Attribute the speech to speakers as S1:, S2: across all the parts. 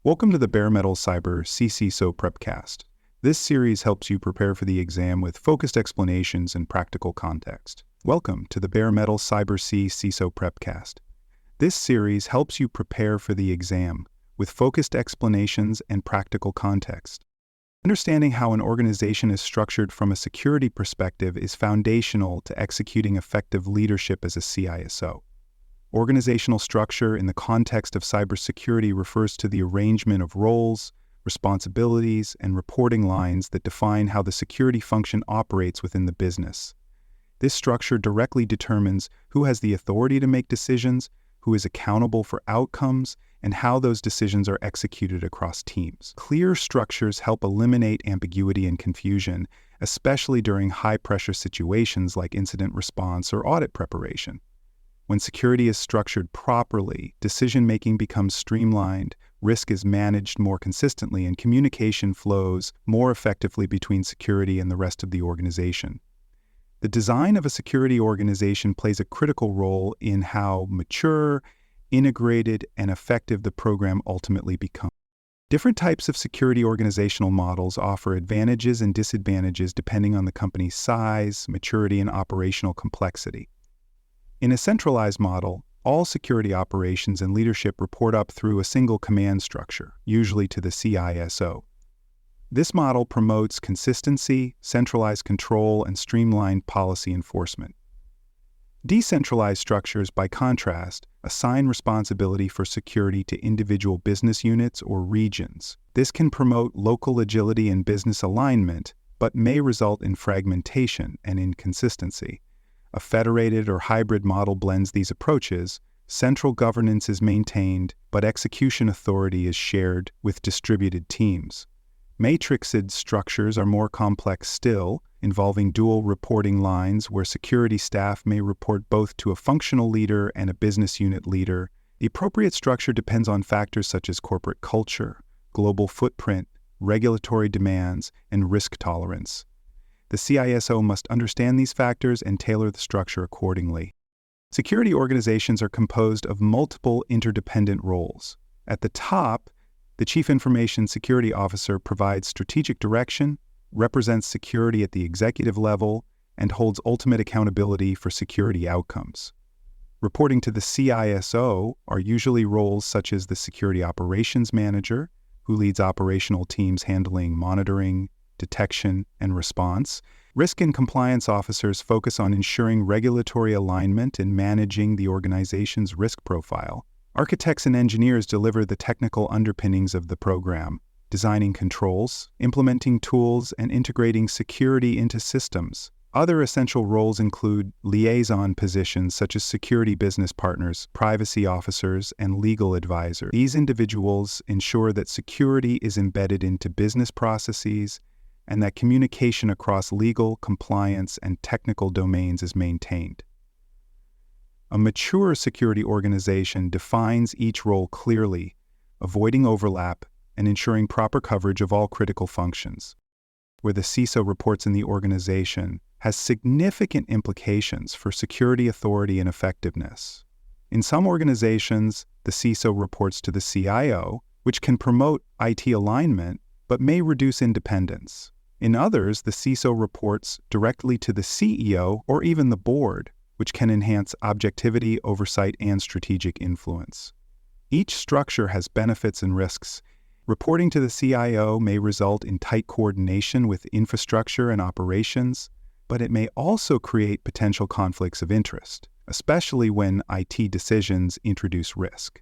S1: Welcome to the Bare Metal Cyber CCISO Prepcast. This series helps you prepare for the exam with focused explanations and practical context. Welcome to the Bare Metal Cyber CCISO Prepcast. This series helps you prepare for the exam with focused explanations and practical context. Understanding how an organization is structured from a security perspective is foundational to executing effective leadership as a CISO. Organizational structure in the context of cybersecurity refers to the arrangement of roles, responsibilities, and reporting lines that define how the security function operates within the business. This structure directly determines who has the authority to make decisions, who is accountable for outcomes, and how those decisions are executed across teams. Clear structures help eliminate ambiguity and confusion, especially during high-pressure situations like incident response or audit preparation. When security is structured properly, decision-making becomes streamlined, risk is managed more consistently, and communication flows more effectively between security and the rest of the organization. The design of a security organization plays a critical role in how mature, integrated, and effective the program ultimately becomes. Different types of security organizational models offer advantages and disadvantages depending on the company's size, maturity, and operational complexity. In a centralized model, all security operations and leadership report up through a single command structure, usually to the CISO. This model promotes consistency, centralized control, and streamlined policy enforcement. Decentralized structures, by contrast, assign responsibility for security to individual business units or regions. This can promote local agility and business alignment, but may result in fragmentation and inconsistency. A federated or hybrid model blends these approaches. Central governance is maintained, but execution authority is shared with distributed teams. Matrixed structures are more complex still, involving dual reporting lines where security staff may report both to a functional leader and a business unit leader. The appropriate structure depends on factors such as corporate culture, global footprint, regulatory demands, and risk tolerance. The CISO must understand these factors and tailor the structure accordingly. Security organizations are composed of multiple interdependent roles. At the top, the Chief Information Security Officer provides strategic direction, represents security at the executive level, and holds ultimate accountability for security outcomes. Reporting to the CISO are usually roles such as the Security Operations Manager, who leads operational teams handling monitoring, detection, and response. Risk and compliance officers focus on ensuring regulatory alignment and managing the organization's risk profile. Architects and engineers deliver the technical underpinnings of the program, designing controls, implementing tools, and integrating security into systems. Other essential roles include liaison positions such as security business partners, privacy officers, and legal advisors. These individuals ensure that security is embedded into business processes and that communication across legal, compliance, and technical domains is maintained. A mature security organization defines each role clearly, avoiding overlap and ensuring proper coverage of all critical functions. Where the CISO reports in the organization has significant implications for security authority and effectiveness. In some organizations, the CISO reports to the CIO, which can promote IT alignment but may reduce independence. In others, the CISO reports directly to the CEO or even the board, which can enhance objectivity, oversight, and strategic influence. Each structure has benefits and risks. Reporting to the CIO may result in tight coordination with infrastructure and operations, but it may also create potential conflicts of interest, especially when IT decisions introduce risk.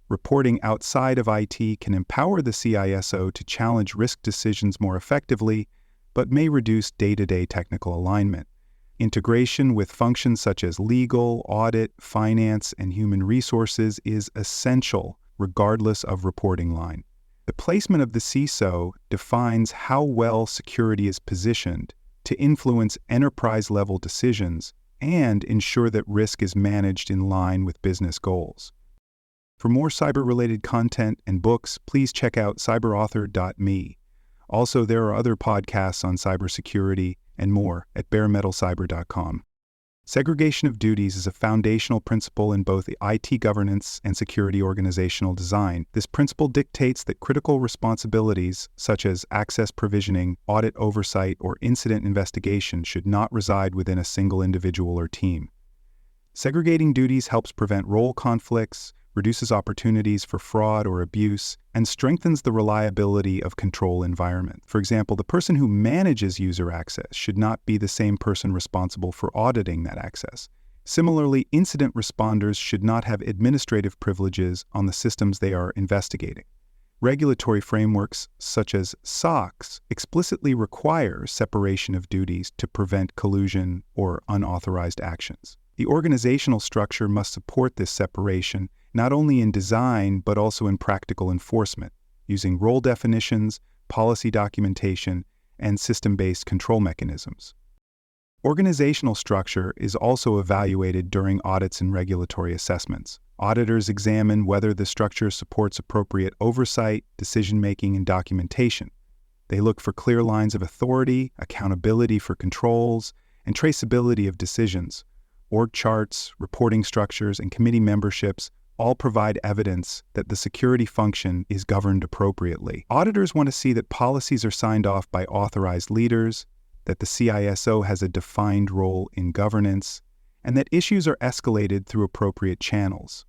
S1: Reporting outside of IT can empower the CISO to challenge risk decisions more effectively, but may reduce day-to-day technical alignment. Integration with functions such as legal, audit, finance, and human resources is essential, regardless of reporting line. The placement of the CISO defines how well security is positioned to influence enterprise-level decisions and ensure that risk is managed in line with business goals. For more cyber-related content and books, please check out cyberauthor.me. Also, there are other podcasts on cybersecurity and more at baremetalcyber.com. Segregation of duties is a foundational principle in both IT governance and security organizational design. This principle dictates that critical responsibilities, such as access provisioning, audit oversight, or incident investigation, should not reside within a single individual or team. Segregating duties helps prevent role conflicts, reduces opportunities for fraud or abuse, and strengthens the reliability of control environment. For example, the person who manages user access should not be the same person responsible for auditing that access. Similarly, incident responders should not have administrative privileges on the systems they are investigating. Regulatory frameworks, such as SOX, explicitly require separation of duties to prevent collusion or unauthorized actions. The organizational structure must support this separation, not only in design but also in practical enforcement, using role definitions, policy documentation, and system-based control mechanisms. Organizational structure is also evaluated during audits and regulatory assessments. Auditors examine whether the structure supports appropriate oversight, decision-making, and documentation. They look for clear lines of authority, accountability for controls, and traceability of decisions. Org charts, reporting structures, and committee memberships all provide evidence that the security function is governed appropriately. Auditors want to see that policies are signed off by authorized leaders, that the CISO has a defined role in governance, and that issues are escalated through appropriate channels.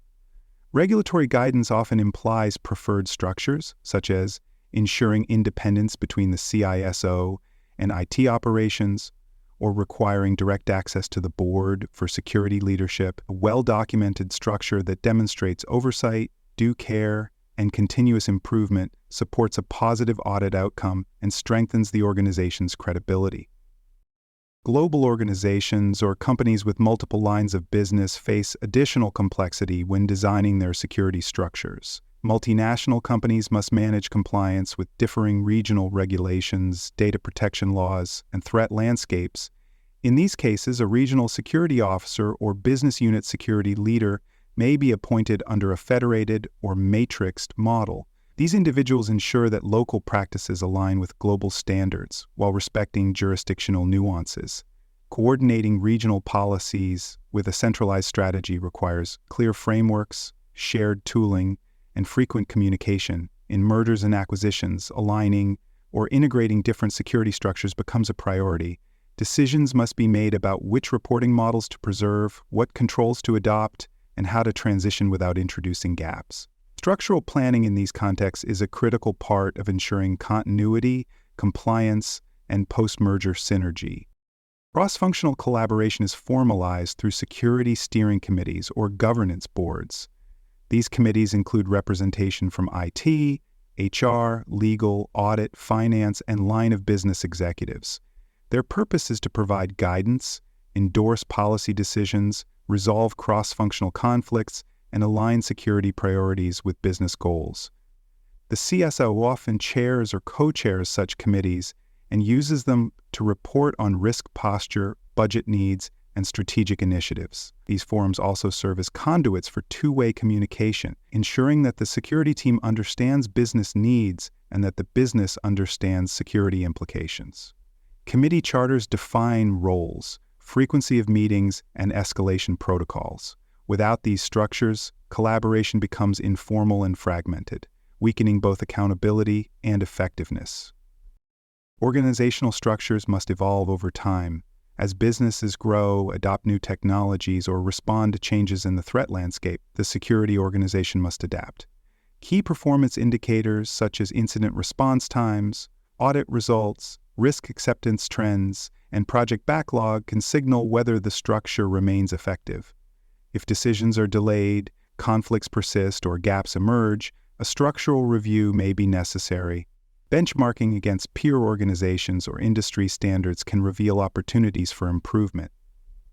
S1: Regulatory guidance often implies preferred structures, such as ensuring independence between the CISO and IT operations, or requiring direct access to the board for security leadership. A well-documented structure that demonstrates oversight, due care, and continuous improvement supports a positive audit outcome and strengthens the organization's credibility. Global organizations or companies with multiple lines of business face additional complexity when designing their security structures. Multinational companies must manage compliance with differing regional regulations, data protection laws, and threat landscapes. In these cases, a regional security officer or business unit security leader may be appointed under a federated or matrixed model. These individuals ensure that local practices align with global standards while respecting jurisdictional nuances. Coordinating regional policies with a centralized strategy requires clear frameworks, shared tooling, and frequent communication. In mergers and acquisitions, aligning or integrating different security structures becomes a priority. Decisions must be made about which reporting models to preserve, what controls to adopt, and how to transition without introducing gaps. Structural planning in these contexts is a critical part of ensuring continuity, compliance, and post-merger synergy. Cross-functional collaboration is formalized through security steering committees or governance boards. These committees include representation from IT, HR, legal, audit, finance, and line of business executives. Their purpose is to provide guidance, endorse policy decisions, resolve cross-functional conflicts, and align security priorities with business goals. The CSO often chairs or co-chairs such committees and uses them to report on risk posture, budget needs, and strategic initiatives. These forums also serve as conduits for two-way communication, ensuring that the security team understands business needs and that the business understands security implications. Committee charters define roles, frequency of meetings, and escalation protocols. Without these structures, collaboration becomes informal and fragmented, weakening both accountability and effectiveness. Organizational structures must evolve over time. As businesses grow, adopt new technologies, or respond to changes in the threat landscape, the security organization must adapt. Key performance indicators such as incident response times, audit results, risk acceptance trends, and project backlog can signal whether the structure remains effective. If decisions are delayed, conflicts persist, or gaps emerge, a structural review may be necessary. Benchmarking against peer organizations or industry standards can reveal opportunities for improvement.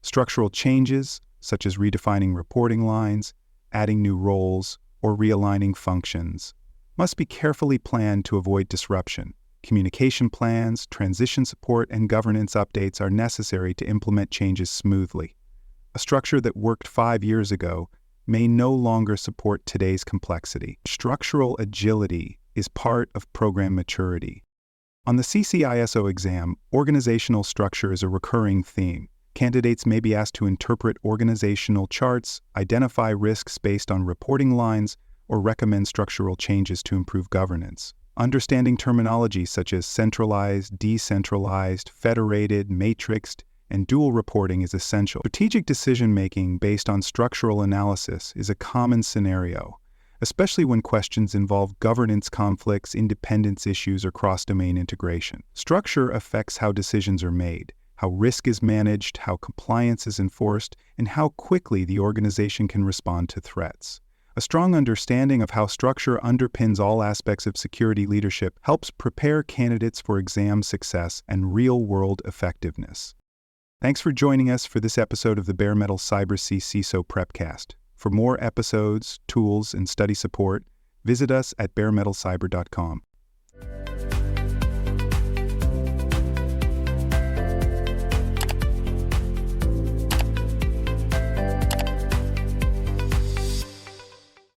S1: Structural changes, such as redefining reporting lines, adding new roles, or realigning functions, must be carefully planned to avoid disruption. Communication plans, transition support, and governance updates are necessary to implement changes smoothly. A structure that worked 5 years ago may no longer support today's complexity. Structural agility is part of program maturity. On the CCISO exam, organizational structure is a recurring theme. Candidates may be asked to interpret organizational charts, identify risks based on reporting lines, or recommend structural changes to improve governance. Understanding terminology such as centralized, decentralized, federated, matrixed, and dual reporting is essential. Strategic decision-making based on structural analysis is a common scenario, especially when questions involve governance conflicts, independence issues, or cross-domain integration. Structure affects how decisions are made, how risk is managed, how compliance is enforced, and how quickly the organization can respond to threats. A strong understanding of how structure underpins all aspects of security leadership helps prepare candidates for exam success and real-world effectiveness. Thanks for joining us for this episode of the Bare Metal Cyber CISO Prepcast. For more episodes, tools, and study support, visit us at baremetalcyber.com.